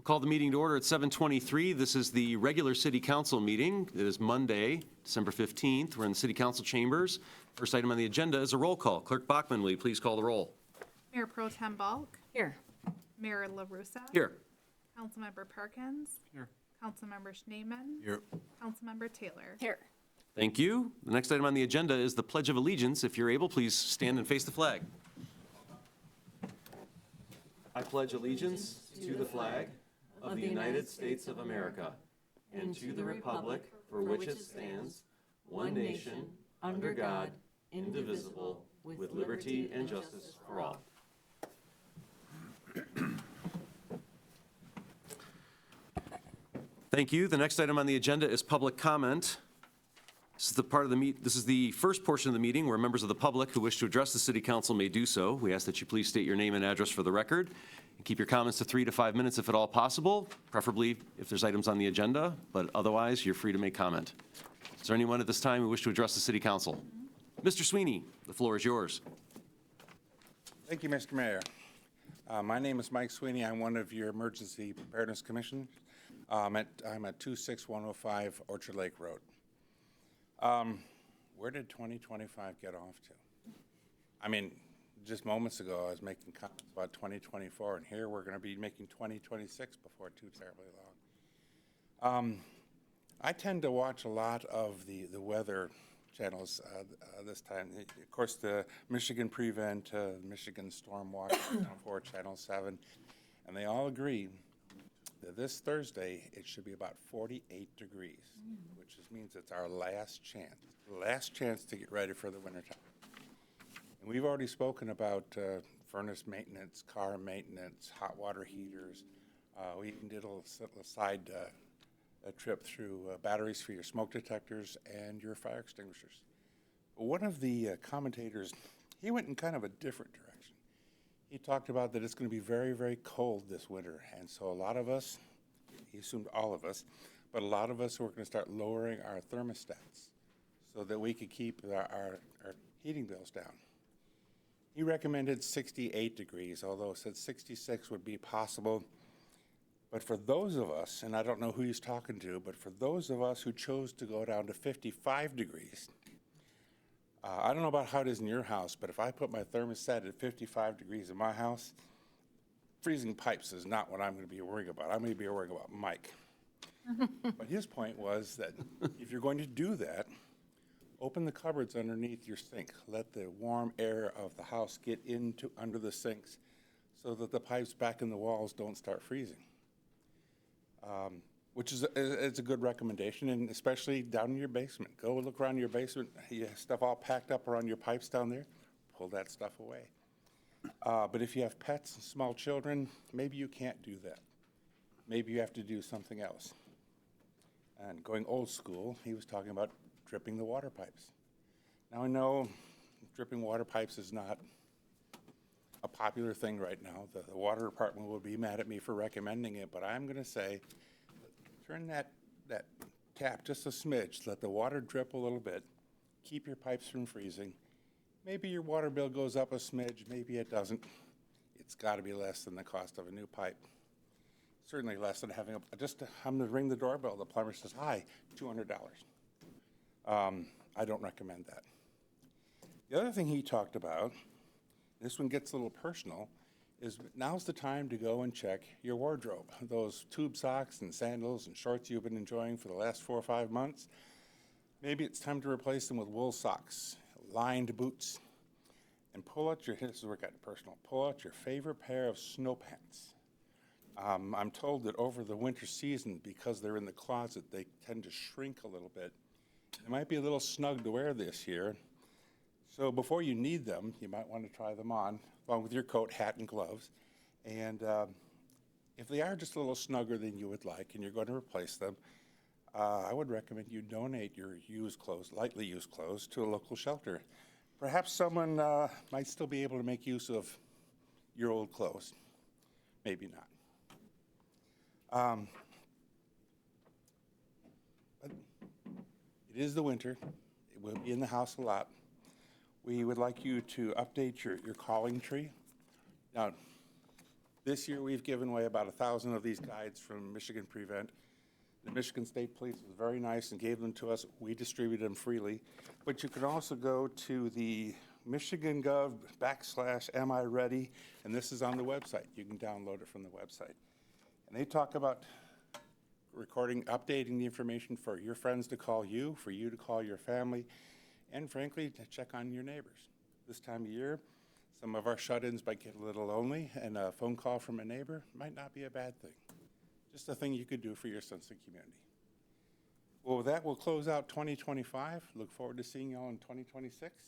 Call the meeting to order at 7:23. This is the regular city council meeting. It is Monday, December 15th. We're in the city council chambers. First item on the agenda is a roll call. Clerk Bachman, will you please call the roll? Mayor Pro Tem Balk. Here. Mayor LaRussa. Here. Councilmember Perkins. Here. Councilmember Schneeman. Here. Councilmember Taylor. Here. Thank you. The next item on the agenda is the Pledge of Allegiance. If you're able, please stand and face the flag. I pledge allegiance to the flag of the United States of America and to the republic for which it stands, one nation, under God, indivisible, with liberty and justice for all. Thank you. The next item on the agenda is public comment. This is the first portion of the meeting where members of the public who wish to address the city council may do so. We ask that you please state your name and address for the record and keep your comments to 3 to 5 minutes if at all possible, preferably if there's items on the agenda, but otherwise you're free to make comment. Is there anyone at this time who wish to address the city council? Mr. Sweeney, the floor is yours. Thank you, Mr. Mayor. My name is Mike Sweeney. I'm one of your emergency preparedness commissioners. I'm at 26105 Orchard Lake Road. Where did 2025 get off to? I mean, just moments ago, I was making comments about 2024, and here we're going to be making 2026 before too terribly long. I tend to watch a lot of the weather channels this time. Of course, the Michigan Prevent, Michigan Stormwater, for Channel 7, and they all agree that this Thursday, it should be about 48 degrees, which means it's our last chance to get ready for the wintertime. And we've already spoken about furnace maintenance, car maintenance, hot water heaters. We even did a side a trip through batteries for your smoke detectors and your fire extinguishers. But one of the commentators, he went in kind of a different direction. He talked about that it's going to be very, very cold this winter, and so a lot of us, he assumed all of us, but a lot of us were going to start lowering our thermostats so that we could keep our heating bills down. He recommended 68 degrees, although said 66 would be possible. But for those of us, and I don't know who he's talking to, but for those of us who chose to go down to 55 degrees, I don't know about how it is in your house, but if I put my thermostat at 55 degrees in my house, freezing pipes is not what I'm going to be worrying about. I'm going to be worrying about Mike. But his point was that if you're going to do that, open the cupboards underneath your sink. Let the warm air of the house get under the sinks so that the pipes back in the walls don't start freezing. Which is it's a good recommendation, and especially down in your basement. Go look around your basement. You have stuff all packed up around your pipes down there. Pull that stuff away. But if you have pets and small children, maybe you can't do that. Maybe you have to do something else. And going old school, he was talking about dripping the water pipes. Now I know dripping water pipes is not a popular thing right now. The water department will be mad at me for recommending it, but I'm going to say, turn that tap just a smidge, let the water drip a little bit, keep your pipes from freezing. Maybe your water bill goes up a smidge, maybe it doesn't. It's got to be less than the cost of a new pipe. Certainly less than having I'm going to ring the doorbell, the plumber says, hi, $200. I don't recommend that. The other thing he talked about, this one gets a little personal, is now's the time to go and check your wardrobe. Those tube socks and sandals and shorts you've been enjoying for the last 4 or 5 months, maybe it's time to replace them with wool socks, lined boots, and pull out this is where it got personal, pull out your favorite pair of snow pants. I'm told that over the winter season, because they're in the closet, they tend to shrink a little bit. It might be a little snug to wear this year. So before you need them, you might want to try them on, along with your coat, hat, and gloves. And if they are just a little snugger than you would like and you're going to replace them, I would recommend you donate your used clothes, lightly used clothes, to a local shelter. Perhaps someone might still be able to make use of your old clothes. Maybe not. But it is the winter. It will be in the house a lot. We would like you to update your calling tree. Now, This year, we've given away about 1,000 of these guides from Michigan Prevent. The Michigan State Police was very nice and gave them to us. We distributed them freely. But you can also go to the Michigan.gov/Am I Ready? And this is on the website. You can download it from the website. And they talk about recording, updating the information for your friends to call you, for you to call your family, and frankly, to check on your neighbors. This time of year, some of our shut-ins might get a little lonely, and a phone call from a neighbor might not be a bad thing. Just a thing you could do for your sense of community. Well, with that, we'll close out 2025. Look forward to seeing you all in 2026.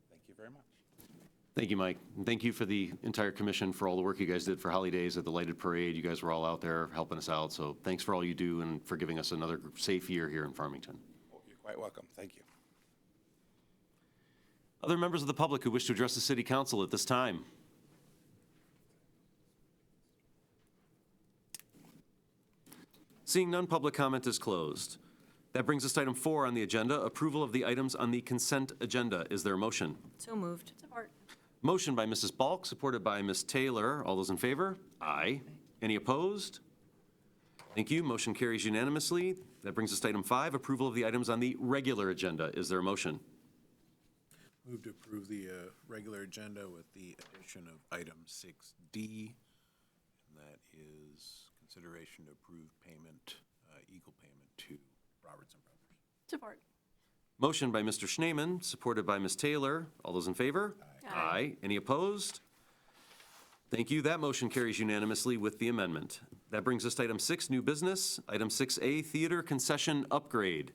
Thank you very much. Thank you, Mike. And thank you for the entire commission for all the work you guys did for Holly Days at the Lighted Parade. You guys were all out there helping us out. So thanks for all you do and for giving us another safe year here in Farmington. Well, you're quite welcome. Thank you. Other members of the public who wish to address the city council at this time? Seeing none, public comment is closed. That brings us to item 4 on the agenda, approval of the items on the consent agenda. Is there a motion? So moved. Support. Motion by Mrs. Balk, supported by Ms. Taylor. All those in favor? Aye. Any opposed? Thank you. Motion carries unanimously. That brings us to item 5, approval of the items on the regular agenda. Is there a motion? Move to approve the regular agenda with the addition of item 6D, and that is consideration to approve payment, equal payment to Robertson Brothers. Support. Motion by Mr. Schneeman, supported by Ms. Taylor. All those in favor? Aye. Any opposed? Thank you. That motion carries unanimously with the amendment. That brings us to item 6, new business. Item 6A, theater concession upgrade.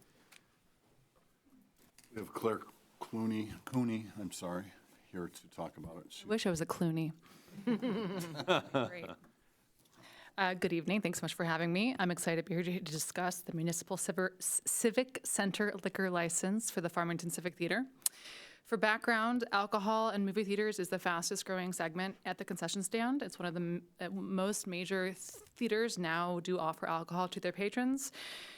We have Claire Cooney, I'm sorry, here to talk about it. She- Wish I was a Clooney. Great. Good evening. Thanks so much for having me. I'm excited to be here to discuss the Municipal Civic Center liquor license for the Farmington Civic Theater. For background, alcohol and movie theaters is the fastest growing segment at the concession stand. It's one of the most major theaters now do offer alcohol to their patrons.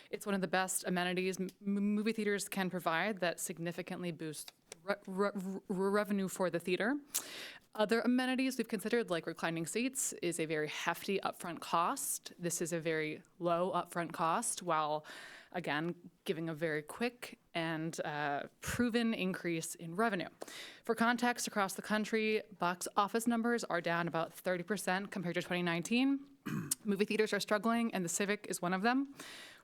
It's one of the best amenities movie theaters can provide that significantly boost revenue for the theater. Other amenities we've considered, like reclining seats, is a very hefty upfront cost. This is a very low upfront cost, while, again, giving a very quick and proven increase in revenue. For context, across the country, box office numbers are down about 30% compared to 2019. Movie theaters are struggling, and the Civic is one of them.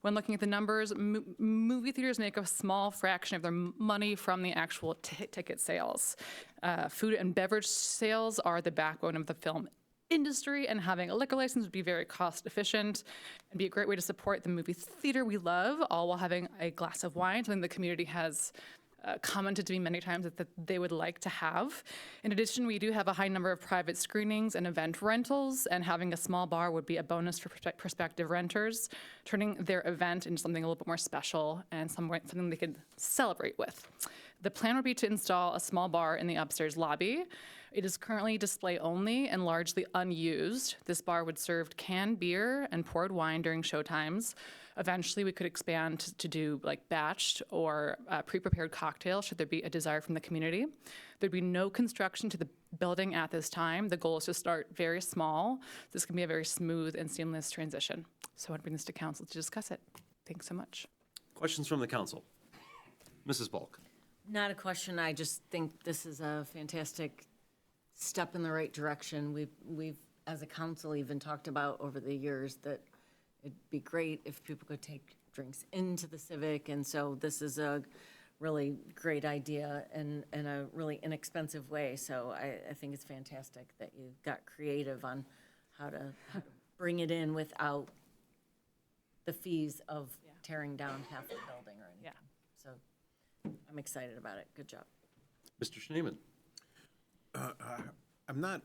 When looking at the numbers, movie theaters make a small fraction of their money from the actual ticket sales. Food and beverage sales are the backbone of the film industry, and having a liquor license would be very cost efficient and be a great way to support the movie theater we love, all while having a glass of wine, something the community has commented to me many times that they would like to have. In addition, we do have a high number of private screenings and event rentals, and having a small bar would be a bonus for prospective renters, turning their event into something a little bit more special and something they could celebrate with. The plan would be to install a small bar in the upstairs lobby. It is currently display only and largely unused. This bar would serve canned beer and poured wine during showtimes. Eventually, we could expand to do like batched or pre-prepared cocktails should there be a desire from the community. There'd be no construction to the building at this time. The goal is to start very small. This can be a very smooth and seamless transition. So I want to bring this to council to discuss it. Thanks so much. Questions from the council? Mrs. Balk. Not a question. I just think this is a fantastic step in the right direction. We've as a council even talked about over the years that it'd be great if people could take drinks into the Civic, and so this is a really great idea and a really inexpensive way. So I think it's fantastic that you got creative on how to bring it in without the fees of tearing down half the building or anything. Yeah. So I'm excited about it. Good job. Mr. Schneeman. I'm not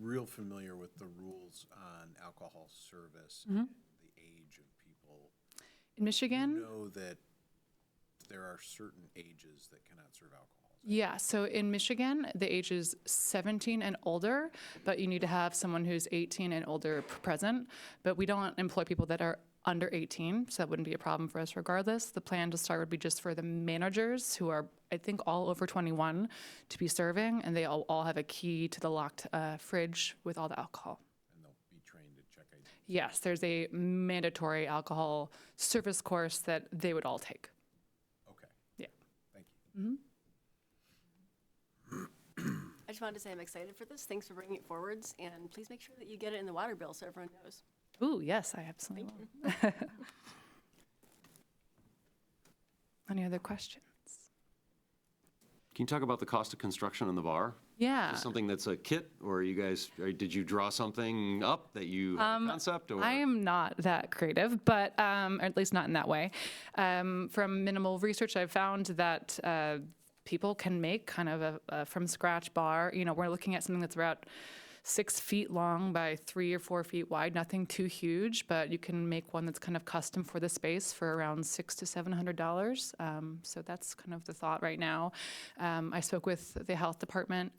real familiar with the rules on alcohol service and the age of people. In Michigan, You know that there are certain ages that cannot serve alcohol. yeah, so in Michigan, the age is 17 and older, but you need to have someone who's 18 and older present. But we don't employ people that are under 18, so that wouldn't be a problem for us regardless. The plan to start would be just for the managers, who are, I think, all over 21, to be serving, and they all have a key to the locked fridge with all the alcohol. And Yes, there's a mandatory alcohol service course that they would all take. Okay, Yeah. thank you. I just wanted to say I'm excited for this. Thanks for bringing it forwards, and please make sure that you get it in the water bill so everyone knows. Ooh, yes, I absolutely will. Any other questions? Can you talk about the cost of construction on the bar? Yeah. Is this something that's a kit, or you guys, or did you draw something up that you have a concept? Or I am not that creative, but or at least not in that way. From minimal research, I've found that people can make kind of a from scratch bar. You know, we're looking at something that's about 6 feet long by 3 or 4 feet wide, nothing too huge, but you can make one that's kind of custom for the space for around $600 to $700. So that's kind of the thought right now. I spoke with the health department.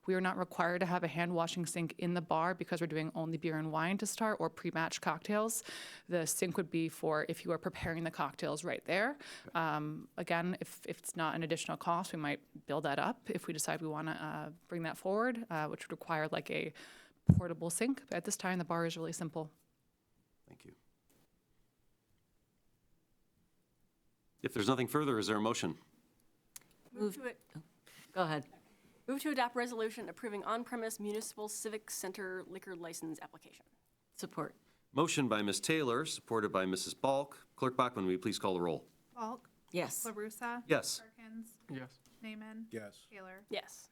We are not required to have a hand washing sink in the bar because we're doing only beer and wine to start or pre-match cocktails. The sink would be for if you are preparing the cocktails right there. Again, if it's not an additional cost, we might build that up if we decide we want to bring that forward, which would require like a portable sink. But at this time, the bar is really simple. Thank you. If there's nothing further, is there a motion? Move to it. Go ahead. Move to adopt resolution approving on-premise municipal civic center liquor license application. Support. Motion by Ms. Taylor, supported by Mrs. Balk. Clerk Bachman, will you please call the roll? Falk, Yes. LaRussa. Yes. Perkins, Yes. Naaman, Yes. Taylor. Yes.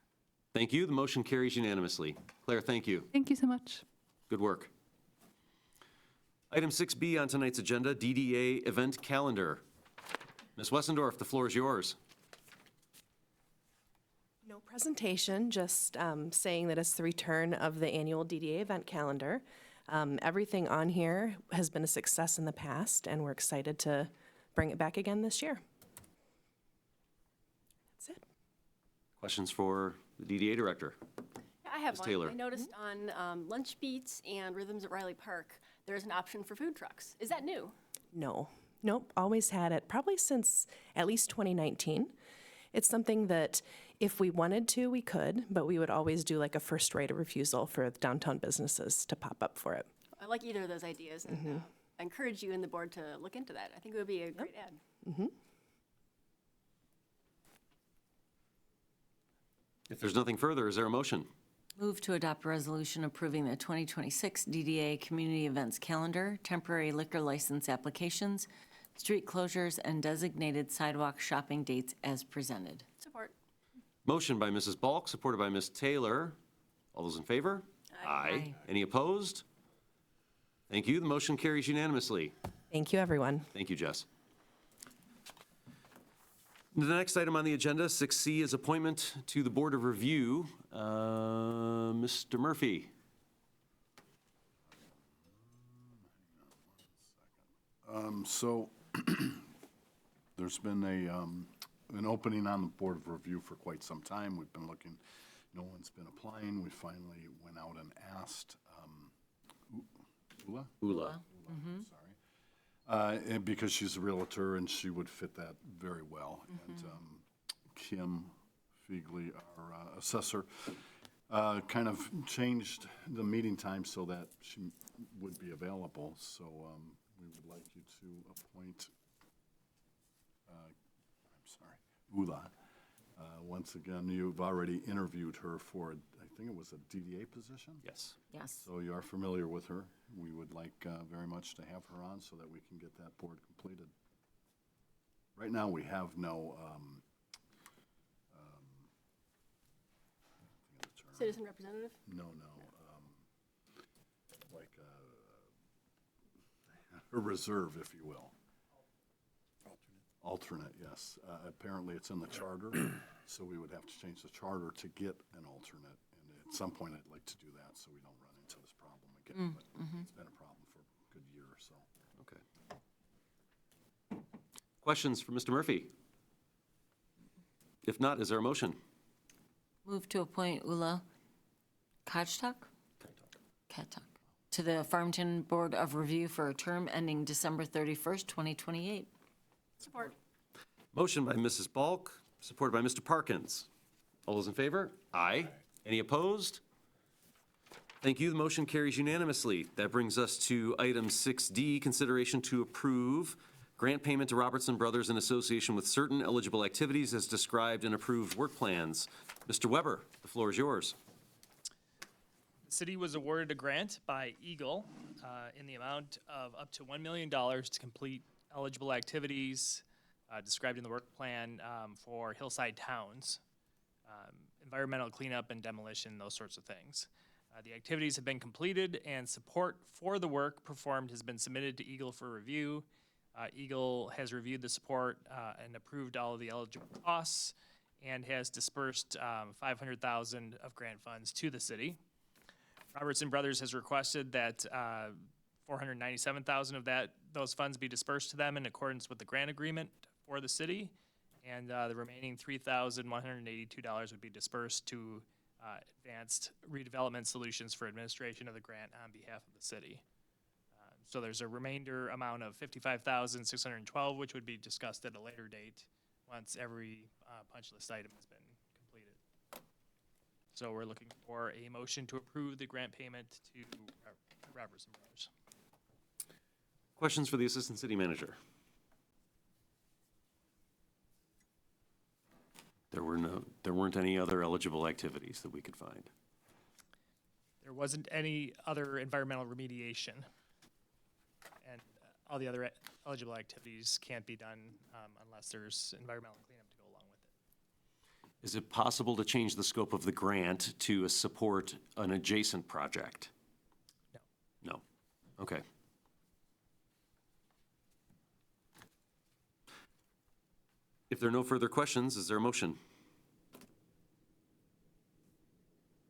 Thank you. The motion carries unanimously. Claire, thank you. Thank you so much. Good work. Item 6B on tonight's agenda, DDA event calendar. Ms. Wessendorf, the floor is yours. No presentation, just saying that it's the return of the annual DDA event calendar. Everything on here has been a success in the past, and we're excited to bring it back again this year. That's it. Questions for the DDA director? Yeah, I have Ms. one. Taylor. I noticed on Lunch Beats and Rhythms at Riley Park, there's an option for food trucks. Is that new? No, nope, always had it, probably since at least 2019. It's something that if we wanted to, we could, but we would always do like a first right of refusal for downtown businesses to pop up for it. I like either of those ideas, and I encourage you and the board to look into that. I think it would be a great ad. If there's nothing further, is there a motion? Move to adopt a resolution approving the 2026 DDA Community Events Calendar, temporary liquor license applications, street closures, and designated sidewalk shopping dates as presented. Support. Motion by Mrs. Balk, supported by Ms. Taylor. All those in favor? Aye. Any opposed? Thank you. The motion carries unanimously. Thank you, everyone. Thank you, Jess. The next item on the agenda, 6C, is appointment to the Board of Review. Mr. Murphy. So there's been an opening on the Board of Review for quite some time. We've been looking, no one's been applying. We finally went out and asked Ula? Ula. Sorry. And because she's a Realtor and she would fit that very well. And Kim Feigley, our assessor, kind of changed the meeting time so that she would be available. So we would like you to appoint, Ula. Once again, you've already interviewed her for, I think it was a DDA position? Yes. Yes. So you are familiar with her. We would like very much to have her on so that we can get that board completed. Right now, we have no, Citizen representative? like a reserve, if you will. Alternate, yes. Apparently, it's in the charter, so we would have to change the charter to get an alternate. And at some point, I'd like to do that so we don't run into this problem again. But it's been a problem for a good year or so. Okay. Questions for Mr. Murphy? If not, is there a motion? Move to appoint Ula Kajtak to the Farmington Board of Review for a term ending December 31st, 2028. Support. Motion by Mrs. Balk, supported by Mr. Parkins. All those in favor? Aye. Any opposed? Thank you. The motion carries unanimously. That brings us to item 6D, consideration to approve grant payment to Robertson Brothers in association with certain eligible activities as described in approved work plans. Mr. Weber, the floor is yours. The city was awarded a grant by Eagle in the amount of up to $1 million to complete eligible activities described in the work plan for hillside towns, environmental cleanup and demolition, those sorts of things. The activities have been completed and support for the work performed has been submitted to Eagle for review. Eagle has reviewed the support and approved all of the eligible costs and has dispersed $500,000 of grant funds to the city. Robertson Brothers has requested that $497,000 of those funds be dispersed to them in accordance with the grant agreement for the city, and the remaining $3,182 would be dispersed to Advanced Redevelopment Solutions for administration of the grant on behalf of the city. So there's a remainder amount of $55,612, which would be discussed at a later date once every punch list item has been completed. So we're looking for a motion to approve the grant payment to Robertson Brothers. Questions for the Assistant City Manager? There weren't any other eligible activities that we could find. There wasn't any other environmental remediation, and all the other eligible activities can't be done unless there's environmental cleanup to go along with it. Is it possible to change the scope of the grant to support an adjacent project? No. No. Okay. If there are no further questions, is there a motion?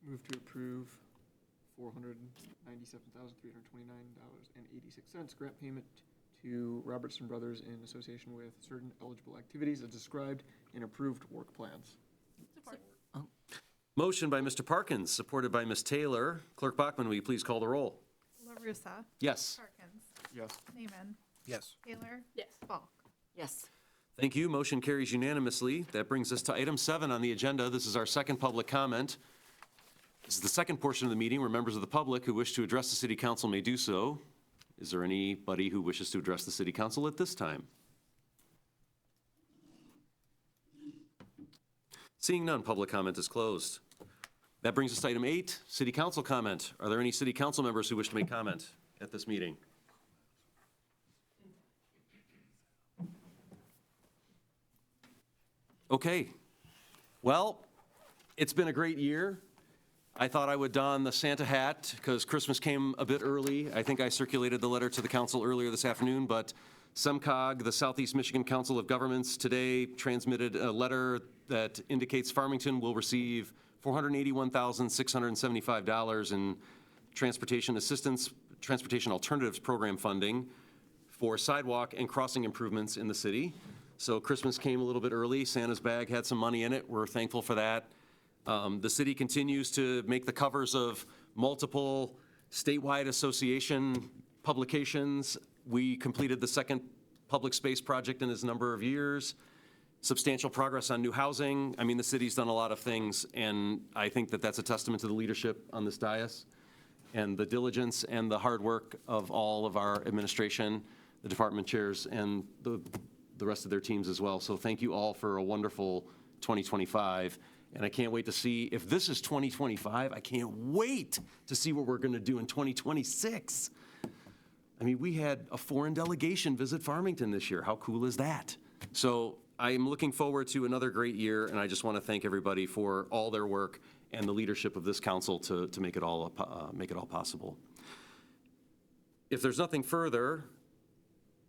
Move to approve $497,329.86 grant payment to Robertson Brothers in association with certain eligible activities as described in approved work plans. Support. Motion by Mr. Parkins, supported by Ms. Taylor. Clerk Bachman, will you please call the roll? LaRussa. Yes. Parkins. Yes. Naaman. Yes. Taylor. Yes. Bulk. Yes. Thank you. Motion carries unanimously. That brings us to item 7 on the agenda. This is our second public comment. This is the second portion of the meeting where members of the public who wish to address the city council may do so. Is there anybody who wishes to address the city council at this time? Seeing none, public comment is closed. That brings us to item 8, city council comment. Are there any city council members who wish to make comment at this meeting? Okay. Well, it's been a great year. I thought I would don the Santa hat because Christmas came a bit early. I think I circulated the letter to the council earlier this afternoon, but SEMCOG, the Southeast Michigan Council of Governments, today transmitted a letter that indicates Farmington will receive $481,675 in transportation assistance, transportation alternatives program funding for sidewalk and crossing improvements in the city. So Christmas came a little bit early. Santa's bag had some money in it. We're thankful for that. The city continues to make the covers of multiple statewide association publications. We completed the second public space project in this number of years. Substantial progress on new housing. I mean, the city's done a lot of things, and I think that that's a testament to the leadership on this dais and the diligence and the hard work of all of our administration, the department chairs, and the rest of their teams as well. So thank you all for a wonderful 2025. And I can't wait to see, if this is 2025, I can't wait to see what we're going to do in 2026. I mean, we had a foreign delegation visit Farmington this year. How cool is that? So I'm looking forward to another great year, and I just want to thank everybody for all their work and the leadership of this council to make it all possible. If there's nothing further,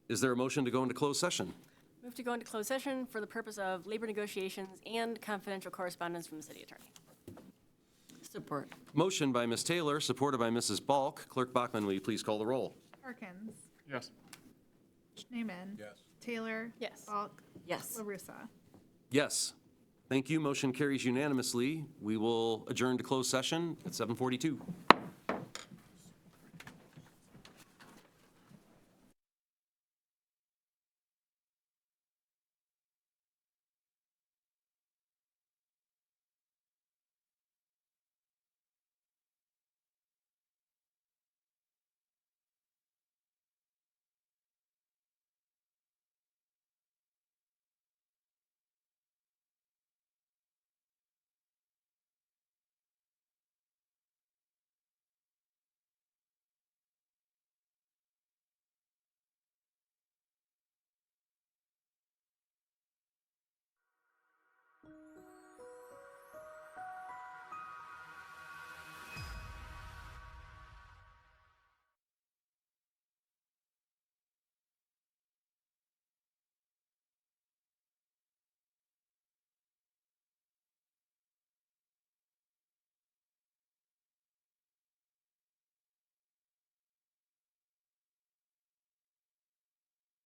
is there a motion to go into closed session? Move to go into closed session for the purpose of labor negotiations and confidential correspondence from the city attorney. Support. Motion by Ms. Taylor, supported by Mrs. Balk. Clerk Bachman, will you please call the roll? Parkins. Yes. Naaman. Yes. Taylor. Yes. Bulk. Yes. LaRussa. Yes. Thank you. Motion carries unanimously. We will adjourn to closed session at 7:42.